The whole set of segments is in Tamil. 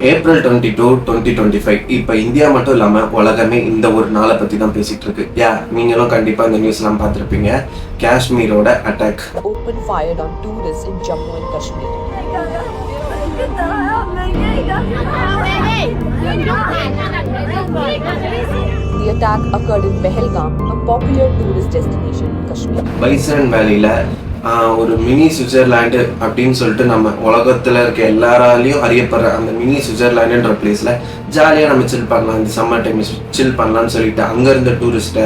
ஏப்ரல் 22, 2025 இப்போ இந்தியா மட்டும் இல்லாமல் உலகமே இந்த ஒரு நாளை பற்றி தான் பேசிகிட்டு இருக்கு. நீங்களும் கண்டிப்பாக இந்த நியூஸ்லாம் பார்த்துருப்பீங்க. காஷ்மீரோட attack. Open fired on tourists in Jammu and Kashmir. The attack occurred in Pahalgam, a popular tourist destination in Kashmir. Baisaran வேலியில் ஒரு மினி சுவிட்சர்லாண்டு அப்படின்னு சொல்லிட்டு நம்ம உலகத்தில் இருக்க எல்லாராலையும் அறியப்படுற அந்த மினி சுவிட்சர்லாண்டுன்ற பிளேஸில் ஜாலியாக நம்ம சில் பண்ணலாம், இந்த சம்மர் டைம் சில் பண்ணலாம்னு சொல்லிட்டு அங்கே இருந்த டூரிஸ்ட்டை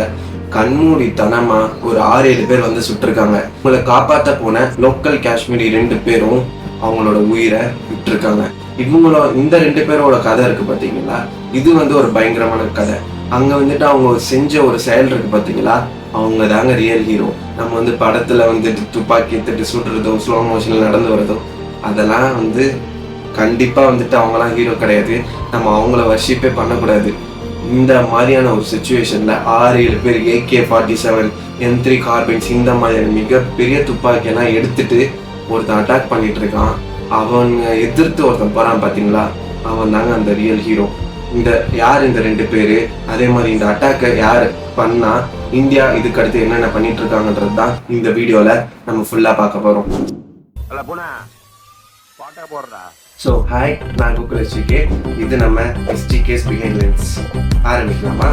கண்மூடித்தனமாக ஒரு 6-7 பேர் வந்து சுட்டிருக்காங்க. உங்களை காப்பாற்ற போன லோக்கல் காஷ்மீரி 2 பேரும் அவங்களோட உயிரை விட்டுருக்காங்க. இந்த 2 பேரோட கதை இருக்குது பார்த்தீங்களா, இது வந்து ஒரு பயங்கரமான கதை. அங்கே வந்துட்டு அவங்க செஞ்ச ஒரு செயல் இருக்குது பார்த்தீங்களா, அவங்க தாங்க ரியல் ஹீரோ. நம்ம வந்து படத்தில் வந்துட்டு துப்பாக்கி எடுத்துட்டு சுடுறதோ ஸ்லோ மோஷனில் நடந்து வரதோ அதெல்லாம் வந்து கண்டிப்பாக வந்துட்டு அவங்களாம் ஹீரோ கிடையாது. நம்ம அவங்கள வர்ஷிப்பே பண்ணக்கூடாது. இந்த மாதிரியான ஒரு சுச்சுவேஷனில் 6-7 பேர் AK-47 M3 கார்பைன்ஸ் இந்த மாதிரியான மிகப்பெரிய துப்பாக்கியெல்லாம் எடுத்துட்டு ஒருத்தன் அட்டாக் பண்ணிட்டு இருக்கான். அவனை எதிர்த்து ஒருத்தன் போகிறான் பார்த்தீங்களா, அவன் தாங்க அந்த ரியல் ஹீரோ. யார் இந்த 2 பேர், அதே மாதிரி இந்த அட்டாக்கை யார் பண்ணா, இந்தியா இதுக்கு அடுத்து என்னென்ன பண்ணிட்டு இருக்காங்கன்றது தான் இந்த வீடியோவில் நம்ம ஃபுல்லாக பார்க்க போகிறோம். ஸோ ஹாய், நான் கூகுள் SGK. இது நம்ம SGK's Behind Lens. ஆரம்பிக்கலாமா?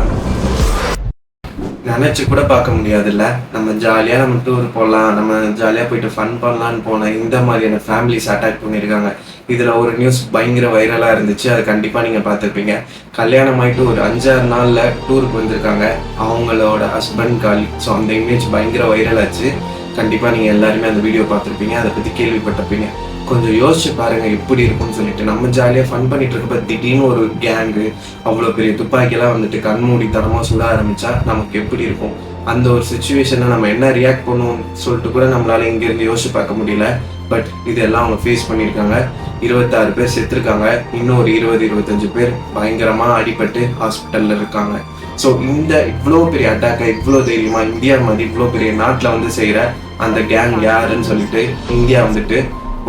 நினச்சி கூட பார்க்க முடியாதுல்ல, நம்ம ஜாலியாக நம்ம டூர் போகலாம், நம்ம ஜாலியாக போயிட்டு ஃபன் பண்ணலான்னு போனால் இந்த மாதிரியான ஃபேமிலிஸ் அட்டாக் பண்ணியிருக்காங்க. இதில் ஒரு நியூஸ் பயங்கர வைரலாக இருந்துச்சு, அது கண்டிப்பாக நீங்கள் பார்த்துருப்பீங்க. கல்யாணம் ஆகிட்டு ஒரு 5-6 நாளில் டூருக்கு வந்திருக்காங்க அவங்களோட ஹஸ்பண்ட் காலி. ஸோ அந்த இமேஜ் பயங்கர வைரல் ஆச்சு. கண்டிப்பாக நீங்கள் எல்லாருமே அந்த வீடியோ பார்த்துருப்பீங்க, அதை பற்றி கேள்விப்பட்டிருப்பீங்க. கொஞ்சம் யோசிச்சு பாருங்கள் எப்படி இருக்கும்னு சொல்லிட்டு. நம்ம ஜாலியாக ஃபன் பண்ணிட்டு இருக்கப்ப திடீர்னு ஒரு கேங்கு அவ்வளோ பெரிய துப்பாக்கியெல்லாம் வந்துட்டு கண்மூடித்தனமாக சுட ஆரம்பித்தா நமக்கு எப்படி இருக்கும்? அந்த ஒரு சுச்சுவேஷனை நம்ம என்ன ரியாக்ட் பண்ணுவோம்னு சொல்லிட்டு கூட நம்மளால இங்கேருந்து யோசிச்சு பார்க்க முடியல. பட் இதெல்லாம் அவங்க ஃபேஸ் பண்ணியிருக்காங்க. 26 பேர் செத்துருக்காங்க, இன்னும் ஒரு 20-25 பேர் பயங்கரமாக அடிபட்டு ஹாஸ்பிட்டலில் இருக்காங்க. ஸோ இந்த இவ்வளோ பெரிய அட்டாக்கை இவ்வளோ தைரியமாக இந்தியா மாதிரி இவ்வளோ பெரிய நாட்டில் வந்து செய்கிற அந்த கேங் யாருன்னு சொல்லிட்டு இந்தியா வந்துட்டு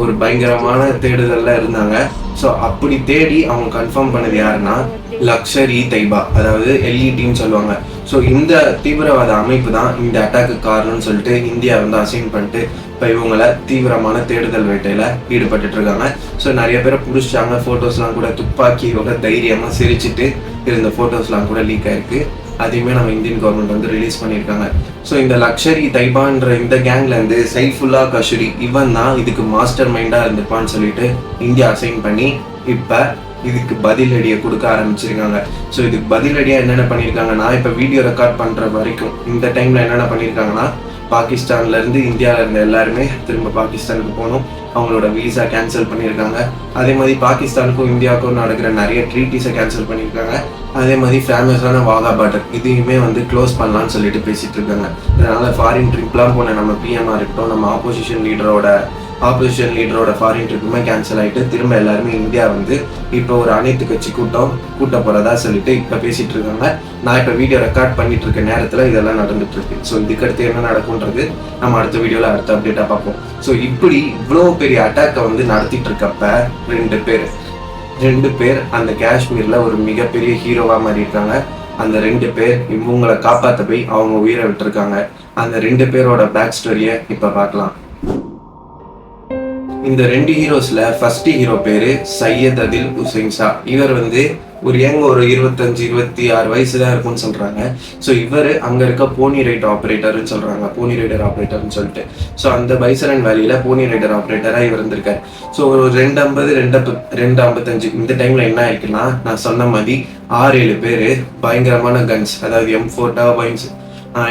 ஒரு பயங்கரமான தேடுதலில் இருந்தாங்க. ஸோ அப்படி தேடி அவங்க கன்ஃபார்ம் பண்ணது யாருன்னா லஷ்கர்-இ-தொய்பா, அதாவது LETன்னு சொல்லுவாங்க. ஸோ இந்த தீவிரவாத அமைப்பு தான் இந்த அட்டாக்கு காரணம்னு சொல்லிட்டு இந்தியா வந்து அசைன் பண்ணிட்டு இப்போ இவங்களை தீவிரமான தேடுதல் வேட்டையில் ஈடுபட்டு இருக்காங்க. ஸோ நிறைய பேரை பிடிச்சாங்க. ஃபோட்டோஸ்லாம் கூட துப்பாக்கியோட தைரியமாக சிரிச்சுட்டு இருந்த ஃபோட்டோஸ்லாம் கூட லீக் ஆயிருக்கு. அதையுமே நம்ம இந்தியன் கவர்மெண்ட் வந்து ரிலீஸ் பண்ணியிருக்காங்க. ஸோ இந்த லஷ்கர்-இ-தொய்பான்ற இந்த கேங்லேருந்து சைஃபுல்லா கஷூரி இவன் தான் இதுக்கு மாஸ்டர் மைண்டாக இருந்திருப்பான்னு சொல்லிட்டு இந்தியா அசைன் பண்ணி இப்போ இதுக்கு பதிலடியை கொடுக்க ஆரம்பிச்சிருக்காங்க. ஸோ இதுக்கு பதிலடியாக என்னென்ன பண்ணியிருக்காங்கன்னா, இப்போ வீடியோ ரெக்கார்ட் பண்ணுற வரைக்கும் இந்த டைமில் என்னென்ன பண்ணியிருக்காங்கன்னா, பாகிஸ்தான்லேருந்து இந்தியாவில் இருந்த எல்லாருமே திரும்ப பாகிஸ்தானுக்கு போகணும், அவங்களோட வீசா கேன்சல் பண்ணியிருக்காங்க. அதே மாதிரி பாகிஸ்தானுக்கும் இந்தியாவுக்கும் நடக்கிற நிறைய ட்ரீட்டிஸை கேன்சல் பண்ணியிருக்காங்க. அதே மாதிரி ஃபேமஸான வாகா பார்டர் இதையுமே வந்து க்ளோஸ் பண்ணலான்னு சொல்லிட்டு பேசிகிட்டு இருக்காங்க. இதனால் ஃபாரின் ட்ரிப்லாம் போன நம்ம பிஎம்ஆர் இருக்கட்டும், நம்ம ஆப்போசிஷன் லீடரோட ஃபாரின் ட்ரிப்புமே கேன்சல் ஆகிட்டு திரும்ப எல்லாருமே இந்தியா வந்து இப்போ ஒரு அனைத்து கட்சி கூட்ட போகிறதா சொல்லிட்டு இப்போ பேசிகிட்டு இருக்காங்க. நான் இப்போ வீடியோ ரெக்கார்ட் பண்ணிட்டு இருக்க நேரத்தில் இதெல்லாம் நடந்துட்டு இருக்கு. ஸோ இதுக்கடுத்து என்ன நடக்கும்ன்றது நம்ம அடுத்த வீடியோவில் அடுத்த அப்டேட்டாக பார்ப்போம். ஸோ இப்படி இவ்வளோ பெரிய அட்டாக்கை வந்து நடத்திட்டு இருக்கப்ப 2 பேர் அந்த காஷ்மீரில் ஒரு மிகப்பெரிய ஹீரோவாக மாறி இருக்காங்க. அந்த 2 பேர் இவங்களை காப்பாற்ற போய் அவங்க உயிரை விட்டுருக்காங்க. அந்த 2 பேரோட பேக் ஸ்டோரியை இப்போ பார்க்கலாம். இந்த 2 ஹீரோஸில் ஃபர்ஸ்ட் ஹீரோ பேர் சையத் அதில் ஹுசைன் ஷா. இவர் வந்து ஒரு 25-26 வயசு தான் இருக்கும்னு சொல்கிறாங்க. ஸோ இவர் அங்கே இருக்க போனி ரைடர் ஆப்ரேட்டர்னு சொல்லிட்டு. ஸோ அந்த பைசரன் வேலியில் போனி ரைடர் ஆப்ரேட்டராக இவர் இருந்திருக்காரு. ஸோ ஒரு 250-255 இந்த டைமில் என்ன ஆயிருக்குன்னா, நான் சொன்ன மாதிரி 6-7 பேர் பயங்கரமான கன்ஸ், அதாவது M4 turbines,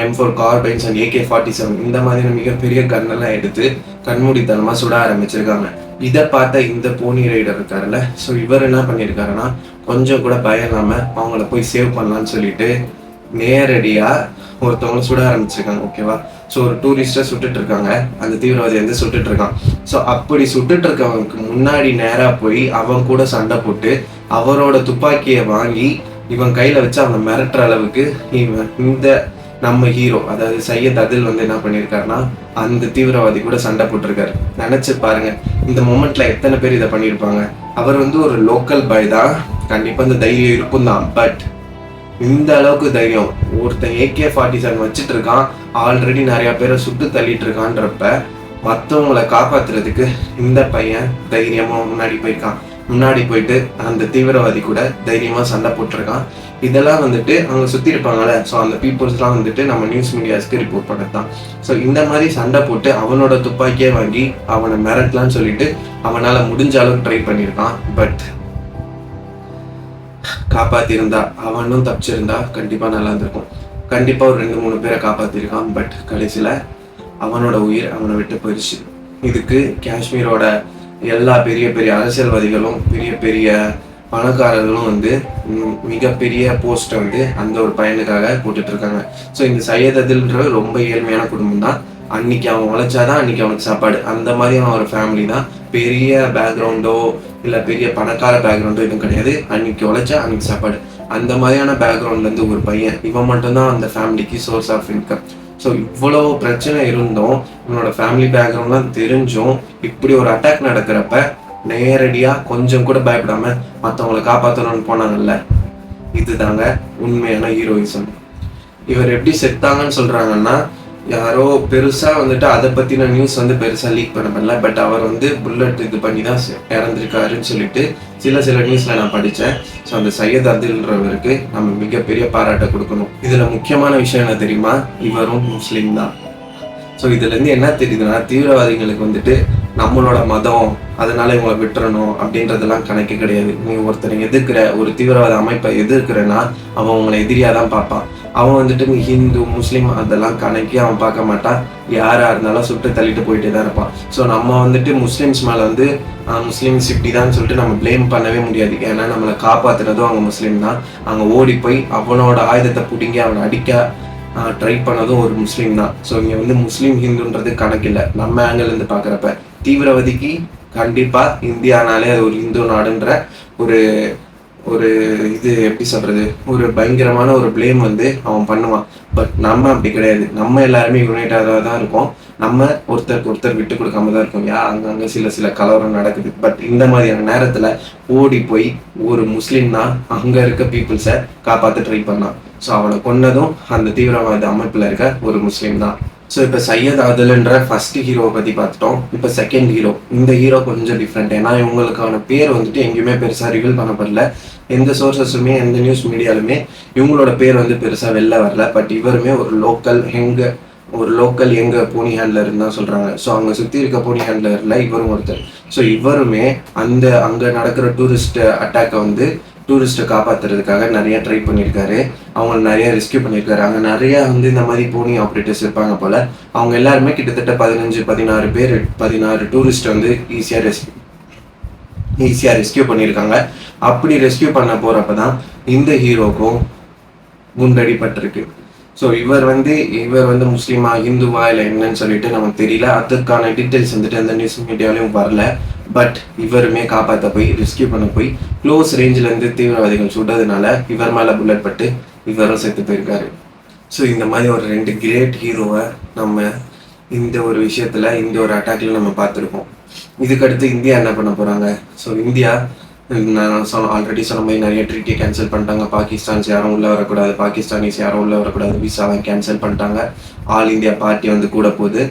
M4 carbines and AK-47 இந்த மாதிரியான மிகப்பெரிய கன்னெல்லாம் எடுத்து கண்மூடித்தனமாக சுட ஆரம்பிச்சிருக்காங்க. இதை பார்த்த இந்த போனி ரைடர் இருக்காருல்ல, ஸோ இவர் என்ன பண்ணியிருக்காருன்னா, கொஞ்சம் கூட பயம் இல்லாமல் அவங்கள போய் சேவ் பண்ணலான்னு சொல்லிட்டு நேரடியாக ஒருத்தவங்களை சுட ஆரம்பிச்சிருக்காங்க. ஓகேவா? ஸோ ஒரு டூரிஸ்ட்டை சுட்டுட்டு இருக்காங்க, அந்த தீவிரவாதி வந்து சுட்டுட்டு இருக்கான். ஸோ அப்படி சுட்டுட்டு இருக்கவங்களுக்கு முன்னாடி நேராக போய் அவன் கூட சண்டை போட்டு அவரோட துப்பாக்கியை வாங்கி இவன் கையில் வச்சு அவனை மிரட்டுற அளவுக்கு நம்ம ஹீரோ அதாவது சையத் அதில் வந்து என்ன பண்ணியிருக்காருன்னா அந்த தீவிரவாதி கூட சண்டை போட்டிருக்காரு. நினைச்சு பாருங்க, இந்த மொமெண்ட்ல எத்தனை பேர் இதை பண்ணியிருப்பாங்க. அவர் வந்து ஒரு லோக்கல் பாய் தான், கண்டிப்பா இந்த தைரியம் இருக்கும் தான். பட் இந்த அளவுக்கு தைரியம் ஒருத்தன் AK-47 வச்சுட்டு இருக்கான், ஆல்ரெடி நிறைய பேரை சுட்டு தள்ளிட்டு இருக்கான்றப்ப மற்றவங்களை காப்பாத்துறதுக்கு இந்த பையன் தைரியமா முன்னாடி போயிட்டு அந்த தீவிரவாதி கூட தைரியமா சண்டை போட்டிருக்கான். இதெல்லாம் வந்துட்டு அவங்க சுத்தி இருப்பாங்கல்ல, ஸோ அந்த பீப்புள்ஸ்லாம் வந்துட்டு நம்ம நியூஸ் மீடியாஸ்க்கு ரிப்போர்ட் பண்ணதான். ஸோ இந்த மாதிரி சண்டை போட்டு அவனோட துப்பாக்கியே வாங்கி அவனை மிரட்டலான்னு சொல்லிட்டு அவனால முடிஞ்ச அளவுக்கு ட்ரை பண்ணியிருக்கான். பட் காப்பாத்திருந்தா, அவனும் தப்பிச்சிருந்தா கண்டிப்பா நல்லா இருந்திருக்கும். கண்டிப்பா ஒரு 2-3 பேரை காப்பாத்திருக்கான். பட் கடைசியில அவனோட உயிர் அவனை விட்டு போயிடுச்சு. இதுக்கு காஷ்மீரோட எல்லா பெரிய பெரிய அரசியல்வாதிகளும் பெரிய பெரிய பணக்காரர்களும் வந்து மிகப்பெரிய போஸ்ட்டை வந்து அந்த ஒரு பையனுக்காக போட்டுட்டு இருக்காங்க. ஸோ இந்த சையத் அதில்ன்ற ரொம்ப ஏழ்மையான குடும்பம் தான். அன்னைக்கு அவன் உழைச்சாதான் அன்னைக்கு அவனுக்கு சாப்பாடு. அந்த மாதிரியான ஒரு ஃபேமிலி தான். பெரிய பேக்ரவுண்டோ இல்லை பெரிய பணக்கார பேக்ரவுண்டோ எதுவும் கிடையாது. அன்னைக்கு உழைச்சா அன்னைக்கு சாப்பாடு. அந்த மாதிரியான பேக்ரவுண்ட்லேருந்து ஒரு பையன், இவன் மட்டும்தான் அந்த ஃபேமிலிக்கு சோர்ஸ் ஆஃப் இன்கம். ஸோ இவ்வளோ பிரச்சனை இருந்தும் இவனோட ஃபேமிலி பேக்ரவுண்ட்லாம் தெரிஞ்சும் இப்படி ஒரு அட்டாக் நடக்கிறப்ப நேரடியாக கொஞ்சம் கூட பயப்படாம மற்றவங்களை காப்பாற்றணும்னு போனாங்கல்ல, இதுதாங்க உண்மையான ஹீரோயிசம். இவர் எப்படி செத்தாங்கன்னு சொல்றாங்கன்னா, யாரோ பெருசா வந்துட்டு அதை பத்தின நியூஸ் வந்து பெருசா லீக் பண்ணல. பட் அவர் வந்து புல்லட் இது பண்ணி தான் இறந்திருக்காருன்னு சொல்லிட்டு சில நியூஸ்ல நான் படித்தேன். ஸோ அந்த சையத் அதில்ன்றவருக்கு நம்ம மிகப்பெரிய பாராட்டை கொடுக்கணும். இதுல முக்கியமான விஷயம் என்ன தெரியுமா, இவரும் முஸ்லீம் தான். ஸோ இதுல இருந்து என்ன தெரியுதுன்னா, தீவிரவாதிகளுக்கு வந்துட்டு நம்மளோட மதம் அதனால இவங்களை விட்டுறணும் அப்படின்றதெல்லாம் கணக்கு கிடையாது. நீ ஒருத்தரை எதிர்க்கிற, ஒரு தீவிரவாத அமைப்பை எதிர்க்கிறன்னா அவன் உங்களை எதிரியா தான் பார்ப்பான். அவன் வந்துட்டு நீ ஹிந்து முஸ்லீம் அதெல்லாம் கணக்கி அவன் பார்க்க மாட்டான். யாரா இருந்தாலும் சுட்டு தள்ளிட்டு போயிட்டே தான் இருப்பான். ஸோ நம்ம வந்துட்டு முஸ்லீம்ஸ் மேலே வந்து முஸ்லீம்ஸ் இப்படி தான் சொல்லிட்டு நம்ம பிளேம் பண்ணவே முடியாது. ஏன்னா நம்மளை காப்பாத்துனதும் அவங்க முஸ்லீம் தான். அங்கே ஓடி போய் அவனோட ஆயுதத்தை பிடுங்கி அவனை அடிக்க ட்ரை பண்ணதும் ஒரு முஸ்லீம் தான். ஸோ இங்கே வந்து முஸ்லீம் ஹிந்துன்றது கணக்கில்லை. நம்ம ஆங்கிள் இருந்து பார்க்குறப்ப தீவிரவாதிக்கு கண்டிப்பா இந்தியானாலே அது ஒரு இந்து நாடுன்ற ஒரு ஒரு இது எப்படி சொல்றது, ஒரு பயங்கரமான ஒரு பிளேம் வந்து அவன் பண்ணுவான். பட் நம்ம அப்படி கிடையாது. நம்ம எல்லாருமே யுனைட்டடாக தான் இருக்கோம். நம்ம ஒருத்தருக்கு ஒருத்தர் விட்டு கொடுக்காம தான் இருக்கோம். அங்கங்க சில கலவரம் நடக்குது. பட் இந்த மாதிரியான நேரத்துல ஓடி போய் ஒரு முஸ்லீம் தான் அங்க இருக்க பீப்புள்ஸை காப்பாற்ற ட்ரை பண்ணான். ஸோ அவனை கொன்னதும் அந்த தீவிரவாத அமைப்புல இருக்க ஒரு முஸ்லீம் தான். ஸோ இப்போ சையத் அதில்ன்ற ஃபர்ஸ்ட் ஹீரோவை பற்றி பார்த்துட்டோம். இப்போ செகண்ட் ஹீரோ. இந்த ஹீரோ கொஞ்சம் டிஃப்ரெண்ட். ஏன்னா இவங்களுக்கான பேர் வந்துட்டு எங்கேயுமே பெருசாக ரிவீல் பண்ணப்படல. எந்த சோர்சஸுமே எந்த நியூஸ் மீடியாலுமே இவங்களோட பேர் வந்து பெருசாக வெளில வரல. பட் இவருமே ஒரு லோக்கல் எங்க போனி ஹேண்ட்லர்னு தான் சொல்கிறாங்க. ஸோ அவங்க சுற்றி இருக்க போனி ஹேண்ட்லரில் இவரும் ஒருத்தர். ஸோ இவருமே அங்கே நடக்கிற டூரிஸ்ட் அட்டாக்கை வந்து டூரிஸ்ட்டை காப்பாற்றுறதுக்காக நிறைய ட்ரை பண்ணியிருக்காரு. அவங்க நிறைய ரெஸ்கியூ பண்ணியிருக்காரு. அங்கே நிறைய வந்து இந்த மாதிரி போனி ஆப்ரேட்டர்ஸ் இருப்பாங்க போல். அவங்க எல்லாருமே கிட்டத்தட்ட 16 டூரிஸ்ட்டை வந்து ஈஸியாக ரெஸ்கியூ பண்ணியிருக்காங்க. அப்படி ரெஸ்கியூ பண்ண போகிறப்ப தான் இந்த ஹீரோக்கும் குண்டடிப்பட்டிருக்கு. ஸோ இவர் வந்து முஸ்லீமா ஹிந்துவா இல்லை என்னன்னு சொல்லிட்டு நமக்கு தெரியல. அதுக்கான டீட்டெயில்ஸ் வந்துட்டு அந்த நியூஸ் மீடியாலையும் வரல. பட் இவருமே காப்பாற்ற போய் ரெஸ்கியூ பண்ண போய் க்ளோஸ் ரேஞ்சிலேருந்து தீவிரவாதிகள் சுட்டதுனால இவர் மேலே புல்லட் பட்டு இவரும் செத்து போயிருக்காரு. ஸோ இந்த மாதிரி ஒரு 2 கிரேட் ஹீரோவை நம்ம இந்த ஒரு விஷயத்தில் இந்த ஒரு அட்டாக்ல நம்ம பார்த்துருக்கோம். இதுக்கடுத்து இந்தியா என்ன பண்ண போகிறாங்க? ஸோ இந்தியா நான் ஆல்ரெடி சொன்ன மாதிரி நிறைய ட்ரீட்டியை கேன்சல் பண்ணிட்டாங்க. பாகிஸ்தான்ஸ் யாரும் உள்ளே வரக்கூடாது, பாகிஸ்தானிஸ் யாரும் உள்ளே வரக்கூடாது, விசாலாம் கேன்சல் பண்ணிட்டாங்க. ஆல் இந்தியா பார்ட்டி வந்து கூட போகுது.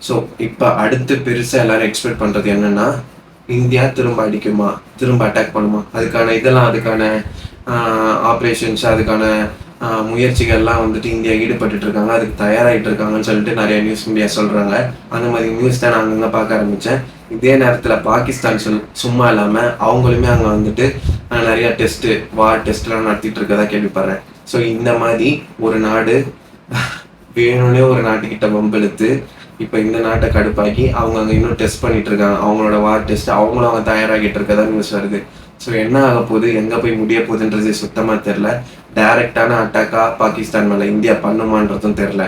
ஸோ இப்போ அடுத்து பெருசாக எல்லாரும் எக்ஸ்பெக்ட் பண்ணுறது என்னென்னா, இந்தியா திரும்ப அடிக்குமா, திரும்ப அட்டாக் பண்ணுமா, அதுக்கான ஆப்ரேஷன்ஸ், அதுக்கான முயற்சிகள்லாம் வந்துட்டு இந்தியா ஈடுபட்டு இருக்காங்க, அதுக்கு தயாராகிட்டு இருக்காங்கன்னு சொல்லிட்டு நிறைய நியூஸ் மீடியா சொல்கிறாங்க. அந்த மாதிரி நியூஸ் தான் நான் அங்கங்கே பார்க்க ஆரம்பித்தேன். இதே நேரத்தில் பாகிஸ்தான் சும்மா இல்லாமல் அவங்களுமே அங்கே வந்துட்டு நிறைய வார் டெஸ்ட்லாம் நடத்திட்டு இருக்கதா கேள்விப்படுறேன். ஸோ இந்த மாதிரி ஒரு நாடு வேணும்னே ஒரு நாட்டுக்கிட்ட வம்பெழுத்து இப்போ இந்த நாட்டை கடுப்பாக்கி அவங்க அங்கே இன்னும் டெஸ்ட் பண்ணிட்டு இருக்காங்க. அவங்களோட வார் டெஸ்ட் அவங்களும் அவங்க தயாராகிட்டு இருக்கதா நியூஸ் வருது. ஸோ என்ன ஆக போகுது, எங்கே போய் முடிய போகுதுன்றது சுத்தமாக தெரில. டைரக்டான அட்டாக்காக பாகிஸ்தான் மேலே இந்தியா பண்ணுமான்றதும் தெரில.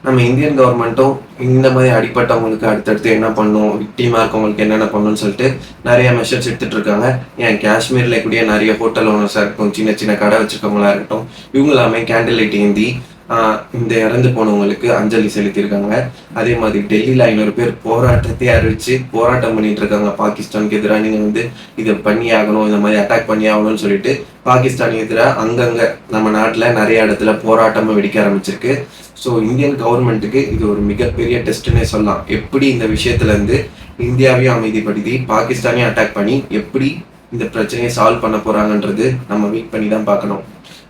நம்ம இந்தியன் கவர்மெண்ட்டும் இந்த மாதிரி அடிப்பட்டவங்களுக்கு அடுத்தடுத்து என்ன பண்ணும், விக்டிமாக இருக்கவங்களுக்கு என்னென்ன பண்ணணும்னு சொல்லிட்டு நிறைய மெஷர்ஸ் எடுத்துகிட்டு இருக்காங்க. ஏன் காஷ்மீரில் கூடிய நிறைய ஹோட்டல் ஓனர்ஸாக இருக்கட்டும், சின்ன சின்ன கடை வச்சுருக்கவங்களா இருக்கட்டும், இவங்களாமே கேண்டில் லைட் ஏந்தி இந்த இறந்து போனவங்களுக்கு அஞ்சலி செலுத்தியிருக்காங்க. அதே மாதிரி டெல்லியில் 500 பேர் போராட்டத்தை அறிவிச்சு போராட்டம் பண்ணிட்டு இருக்காங்க. பாகிஸ்தானுக்கு எதிராக நீங்கள் வந்து இதை பண்ணி ஆகணும், இந்த மாதிரி அட்டாக் பண்ணி ஆகணும்னு சொல்லிட்டு பாகிஸ்தானுக்கு எதிராக அங்கங்கே நம்ம நாட்டில் நிறைய இடத்துல போராட்டமும் வெடிக்க ஆரம்பிச்சிருக்கு. ஸோ இந்தியன் கவர்மெண்ட்டுக்கு இது ஒரு மிகப்பெரிய டெஸ்ட்னே சொல்லலாம். எப்படி இந்த விஷயத்துலேருந்து இந்தியாவையும் அமைதிப்படுத்தி பாகிஸ்தானையும் அட்டாக் பண்ணி எப்படி இந்த பிரச்சனையை சால்வ் பண்ண போகிறாங்கன்றது நம்ம வெயிட் பண்ணி தான் பார்க்கணும்.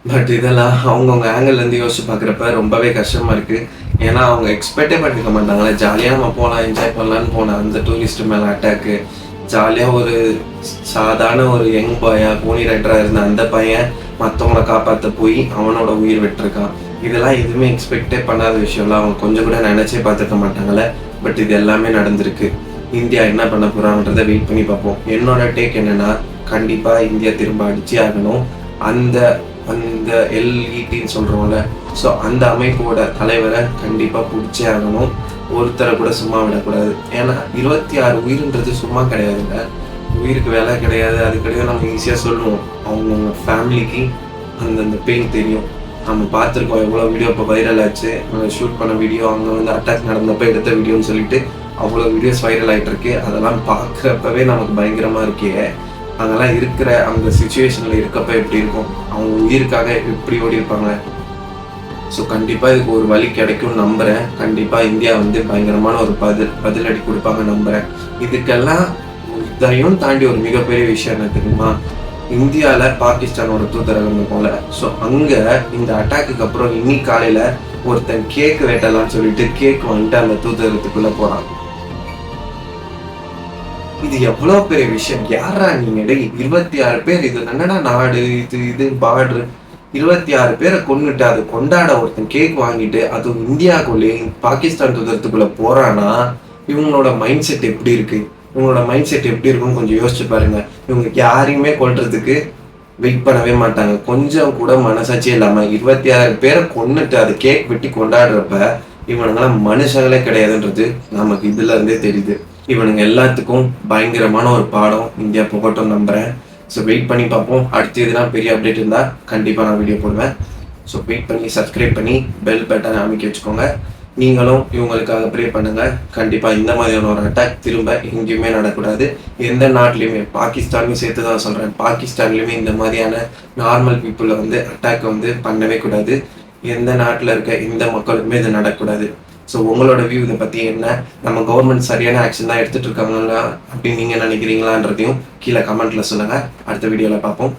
பட் இதெல்லாம் அவங்கவுங்க ஆங்கிள்லேருந்து யோசிச்சு பார்க்குறப்ப ரொம்பவே கஷ்டமாக இருக்குது. ஏன்னா அவங்க எக்ஸ்பெக்டே பண்ணிக்க மாட்டாங்களே, ஜாலியாக நம்ம போகலாம் என்ஜாய் பண்ணலான்னு போன அந்த டூரிஸ்ட் மேலே அட்டாக்கு, ஜாலியாக ஒரு சாதாரண ஒரு யங் பாயாக போனி ரைடராக இருந்த அந்த பையன் மற்றவங்கள காப்பாற்ற போய் அவனோட உயிர் விட்டுருக்கான். இதெல்லாம் எதுவுமே எக்ஸ்பெக்டே பண்ணாத விஷயம்லாம் அவங்க கொஞ்சம் கூட நினச்சே பார்த்துக்க மாட்டாங்களே. பட் இது எல்லாமே நடந்திருக்கு. இந்தியா என்ன பண்ண போகிறாங்கன்றதை வெயிட் பண்ணி பார்ப்போம். என்னோட டேக் என்னென்னா, கண்டிப்பாக இந்தியா திரும்ப அடிச்சே ஆகணும். அந்த அந்த எல்இடின்னு சொல்கிறோம்ல, ஸோ அந்த அமைப்போட தலைவரை கண்டிப்பாக பிடிச்சே ஆகணும். ஒருத்தரை கூட சும்மா விடக்கூடாது. ஏன்னா 26 உயிர்ன்றது சும்மா கிடையாதுங்க. உயிருக்கு வேலை கிடையாது, அது கிடையாது நம்ம ஈஸியாக சொல்லுவோம். அவங்கவுங்க ஃபேமிலிக்கு அந்தந்த பெயின் தெரியும். நம்ம பார்த்துருக்கோம் எவ்வளோ வீடியோ இப்போ வைரல் ஆச்சு. ஷூட் பண்ண வீடியோ, அங்கே வந்து அட்டாக் நடந்தப்போ எடுத்த வீடியோன்னு சொல்லிட்டு அவ்வளோ வீடியோஸ் வைரல் ஆகிட்டு இருக்கு. அதெல்லாம் பார்க்குறப்பவே நமக்கு பயங்கரமாக இருக்கே. அதெல்லாம் இருக்கிற அந்த சுச்சுவேஷனில் இருக்கப்போ எப்படி இருக்கும், அவங்க உயிருக்காக எப்படி ஓடி இருப்பாங்க. ஸோ கண்டிப்பாக இதுக்கு ஒரு வழி கிடைக்கும்னு நம்புகிறேன். கண்டிப்பாக இந்தியா வந்து பயங்கரமான ஒரு பதிலடி கொடுப்பாங்க நம்புகிறேன். இதுக்கெல்லாம் இதையும் தாண்டி ஒரு மிகப்பெரிய விஷயம் என்ன தெரியுமா, இந்தியாவில் பாகிஸ்தானோட தூதரகம் இருக்கும்ல, ஸோ அங்கே இந்த அட்டாக்குக்கு அப்புறம் இன்னைக்கு காலையில் ஒருத்தன் கேக் வெட்டலாம்னு சொல்லிட்டு கேக் வந்துட்டு அந்த தூதரகத்துக்குள்ளே போகிறான். இது எவ்வளோ பெரிய விஷயம். யாரா நீங்க 26 பேர், இது என்னடா நாடு, இது பார்டரு, 26 பேரை கொண்டுட்டு அதை கொண்டாட ஒருத்தன் கேக் வாங்கிட்டு அதுவும் இந்தியாவுக்குள்ளே பாகிஸ்தான் தூதரத்துக்குள்ள போறானா, இவங்களோட மைண்ட் செட் எப்படி இருக்கு, இவங்களோட மைண்ட் செட் எப்படி இருக்குன்னு கொஞ்சம் யோசிச்சு பாருங்க. இவங்க யாரையுமே கொல்றதுக்கு வெயிட் பண்ணவே மாட்டாங்க. கொஞ்சம் கூட மனசாட்சியே இல்லாம 26 பேரை கொண்டுட்டு அதை கேக் வெட்டி கொண்டாடுறப்ப இவனுங்கெல்லாம் மனுஷங்களே கிடையாதுன்றது நமக்கு இதுல இருந்தே தெரியுது. இவனுங்க எல்லாத்துக்கும் பயங்கரமான ஒரு பாடம் இந்தியா போகட்டும் நம்புறேன். ஸோ வெயிட் பண்ணி பார்ப்போம். அடுத்து எதுனா பெரிய அப்டேட் இருந்தால் கண்டிப்பாக நான் வீடியோ போடுவேன். ஸோ வெயிட் பண்ணி சப்ஸ்கிரைப் பண்ணி பெல் பட்டனை அமைக்க வச்சுக்கோங்க. நீங்களும் இவங்களுக்காக ப்ரே பண்ணுங்கள். கண்டிப்பாக இந்த மாதிரியான ஒரு அட்டாக் திரும்ப எங்கேயுமே நடக்கூடாது. எந்த நாட்டிலையுமே, பாகிஸ்தானையும் சேர்த்து தான் சொல்கிறேன், பாகிஸ்தான்லேயுமே இந்த மாதிரியான நார்மல் பீப்புளை வந்து அட்டாக் வந்து பண்ணவே கூடாது. எந்த நாட்டில் இருக்க எந்த மக்களுக்குமே இது நடக்கக்கூடாது. ஸோ உங்களோட வியூ இதை பற்றி என்ன, நம்ம கவர்மெண்ட் சரியான ஆக்ஷன் தான் எடுத்துகிட்டு இருக்காங்களா அப்படின்னு நீங்கள் நினைக்கிறீங்களான்றதையும் கீழே கமெண்ட்டில் சொல்லுங்கள். அடுத்த வீடியோவில் பார்ப்போம்.